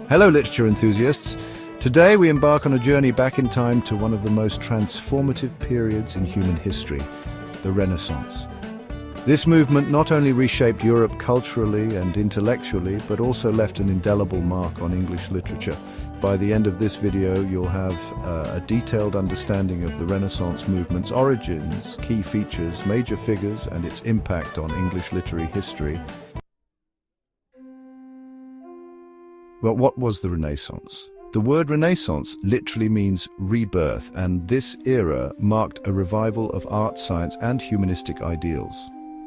Hello literature enthusiasts. Today we embark on a journey back in time to one of the most transformative periods in human history, the Renaissance. This movement not only reshaped Europe culturally and intellectually, but also left an indelible mark on English literature. By the end of this video, you'll have a detailed understanding of the Renaissance movement's origins, key features, major figures, and its impact on English literary history. But what was the Renaissance? The word Renaissance literally means rebirth, and this era marked a revival of art, science, and humanistic ideals.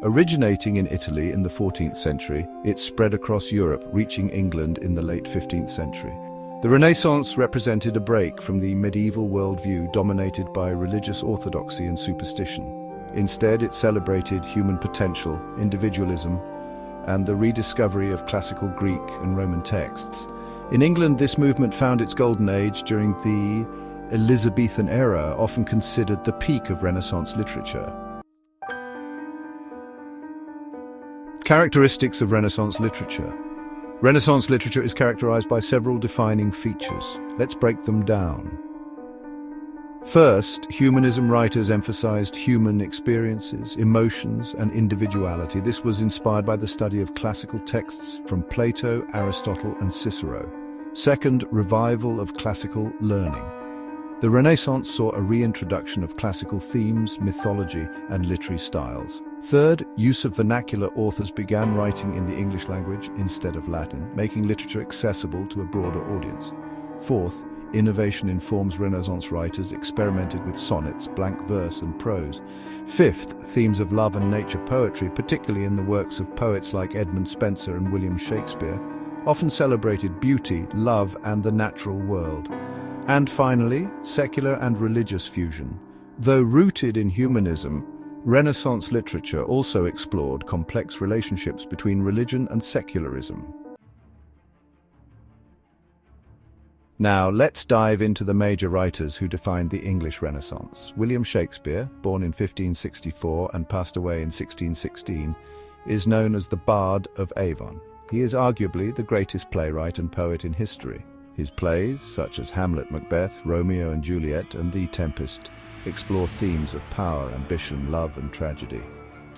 Originating in Italy in the 14th century, it spread across Europe, reaching England in the late 15th century. The Renaissance represented a break from the medieval worldview dominated by religious orthodoxy and superstition. Instead, it celebrated human potential, individualism, and the rediscovery of classical Greek and Roman texts. In England, this movement found its golden age during the Elizabethan era, often considered the peak of Renaissance literature. Characteristics of Renaissance literature. Renaissance literature is characterized by several defining features. Let's break them down. First, humanism writers emphasized human experiences, emotions, and individuality. This was inspired by the study of classical texts from Plato, Aristotle, and Cicero. Second, revival of classical learning. The Renaissance saw a reintroduction of classical themes, mythology, and literary styles. Third, use of vernacular authors began writing in the English language instead of Latin, making literature accessible to a broader audience. Fourth, innovation in forms. Renaissance writers experimented with sonnets, blank verse, and prose. Fifth, themes of love and nature poetry, particularly in the works of poets like Edmund Spenser and William Shakespeare, often celebrated beauty, love, and the natural world. And finally, secular and religious fusion. Though rooted in humanism, Renaissance literature also explored complex relationships between religion and secularism. Now, let's dive into the major writers who defined the English Renaissance. William Shakespeare, born in 1564 and passed away in 1616, is known as the Bard of Avon. He is arguably the greatest playwright and poet in history. His plays, such as Hamlet, Macbeth, Romeo and Juliet, and The Tempest, explore themes of power, ambition, love, and tragedy.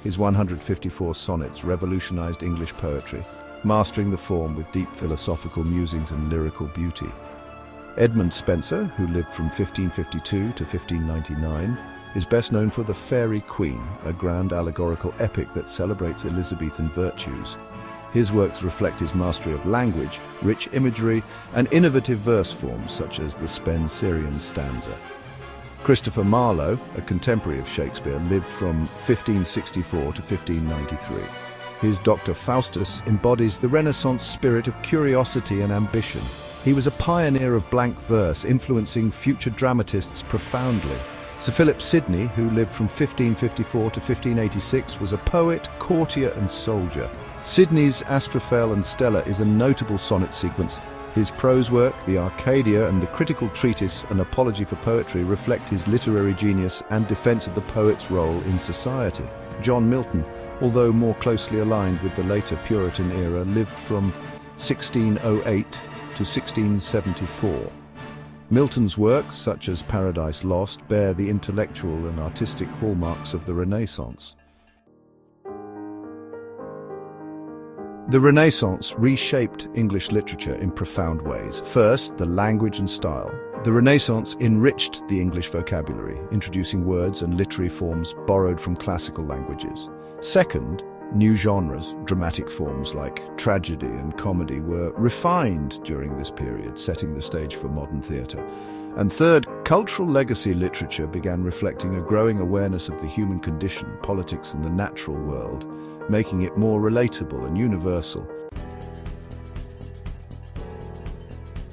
His 154 sonnets revolutionized English poetry, mastering the form with deep philosophical musings and lyrical beauty. Edmund Spenser, who lived from 1552 to 1599, is best known for The Faerie Queene, a grand allegorical epic that celebrates Elizabethan virtues. His works reflect his mastery of language, rich imagery, and innovative verse forms such as the Spenserian stanza. Christopher Marlowe, a contemporary of Shakespeare, lived from 1564 to 1593. His Dr. Faustus embodies the Renaissance spirit of curiosity and ambition. He was a pioneer of blank verse, influencing future dramatists profoundly. Sir Philip Sidney, who lived from 1554 to 1586, was a poet, courtier, and soldier. Sidney's Astrophel and Stella is a notable sonnet sequence. His prose work, the Arcadia, and the critical treatise, An Apology for Poetry, reflect his literary genius and defense of the poet's role in society. John Milton, although more closely aligned with the later Puritan era, lived from 1608 to 1674. Milton's works, such as Paradise Lost, bear the intellectual and artistic hallmarks of the Renaissance. The Renaissance reshaped English literature in profound ways. First, the language and style. The Renaissance enriched the English vocabulary, introducing words and literary forms borrowed from classical languages. Second, new genres, dramatic forms like tragedy and comedy, were refined during this period, setting the stage for modern theatre. And third, cultural legacy literature began reflecting a growing awareness of the human condition, politics, and the natural world, making it more relatable and universal.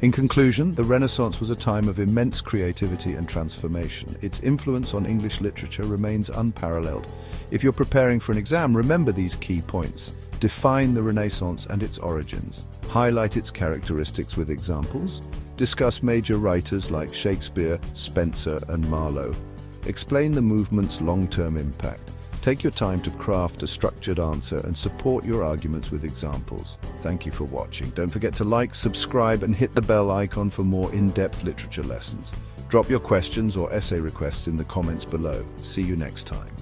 In conclusion, the Renaissance was a time of immense creativity and transformation. Its influence on English literature remains unparalleled. If you're preparing for an exam, remember these key points. Define the Renaissance and its origins. Highlight its characteristics with examples. Discuss major writers like Shakespeare, Spenser, and Marlowe. Explain the movement's long-term impact. Take your time to craft a structured answer and support your arguments with examples. Thank you for watching. Don't forget to like, subscribe, and hit the bell icon for more in-depth literature lessons. Drop your questions or essay requests in the comments below. See you next time.